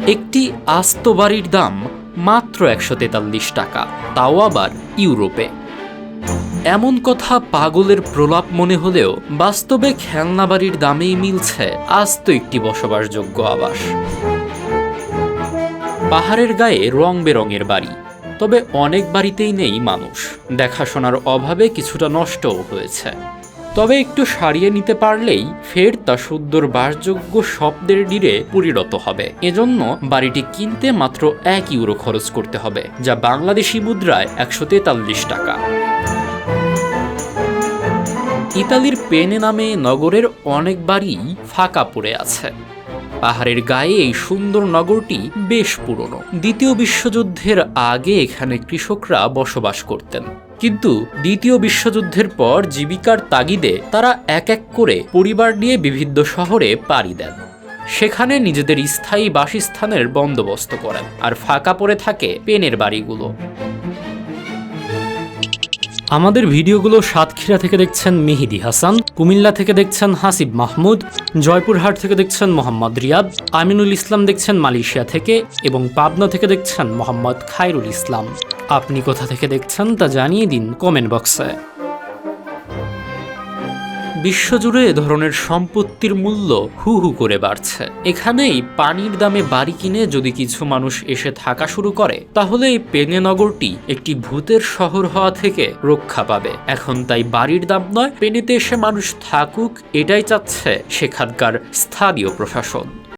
একটি আস্ত বাড়ির দাম মাত্র ১৪৩ টাকা, তাও আবার ইউরোপে। এমন কথা পাগলের প্রলাপ মনে হলেও বাস্তবে খেলনা বাড়ির দামেই মিলছে আস্ত একটি বসবাসযোগ্য আবাস। পাহাড়ের গায়ে রং বেরঙের বাড়ি, তবে অনেক বাড়িতেই নেই মানুষ। দেখাশোনার অভাবে কিছুটা নষ্টও হয়েছে, তবে একটু সারিয়ে নিতে পারলেই ফের তা সুন্দর বাসযোগ্য স্বপ্নের নীড়ে পরিণত হবে। এজন্য বাড়িটি কিনতে মাত্র ১ ইউরো খরচ করতে হবে, যা বাংলাদেশি মুদ্রায় ১৪৩ টাকা। ইতালির পেনে নামে নগরের অনেক বাড়ি ফাঁকা পড়ে আছে। পাহাড়ের গায়ে এই সুন্দর নগরটি বেশ পুরনো। দ্বিতীয় বিশ্বযুদ্ধের আগে এখানে কৃষকরা বসবাস করতেন, কিন্তু দ্বিতীয় বিশ্বযুদ্ধের পর জীবিকার তাগিদে তারা এক এক করে পরিবার নিয়ে বিভিন্ন শহরে পাড়ি দেন। সেখানে নিজেদের স্থায়ী বাসস্থানের বন্দোবস্ত করেন, আর ফাঁকা পড়ে থাকে পেনের বাড়িগুলো। আমাদের ভিডিওগুলো সাতক্ষীরা থেকে দেখছেন মেহেদি হাসান, কুমিল্লা থেকে দেখছেন হাসিব মাহমুদ, জয়পুরহাট থেকে দেখছেন মোহাম্মদ রিয়াদ, আমিনুল ইসলাম দেখছেন মালয়েশিয়া থেকে, এবং পাবনা থেকে দেখছেন মোহাম্মদ খায়রুল ইসলাম। আপনি কোথা থেকে দেখছেন তা জানিয়ে দিন কমেন্ট বক্সে। বিশ্বজুড়ে এ ধরনের সম্পত্তির মূল্য হু হু করে বাড়ছে। এখানেই পানির দামে বাড়ি কিনে যদি কিছু মানুষ এসে থাকা শুরু করে, তাহলে এই পেনে নগরটি একটি ভূতের শহর হওয়া থেকে রক্ষা পাবে। এখন তাই বাড়ির দাম নয়, পেনেতে এসে মানুষ থাকুক, এটাই চাচ্ছে সেখানকার স্থানীয় প্রশাসন।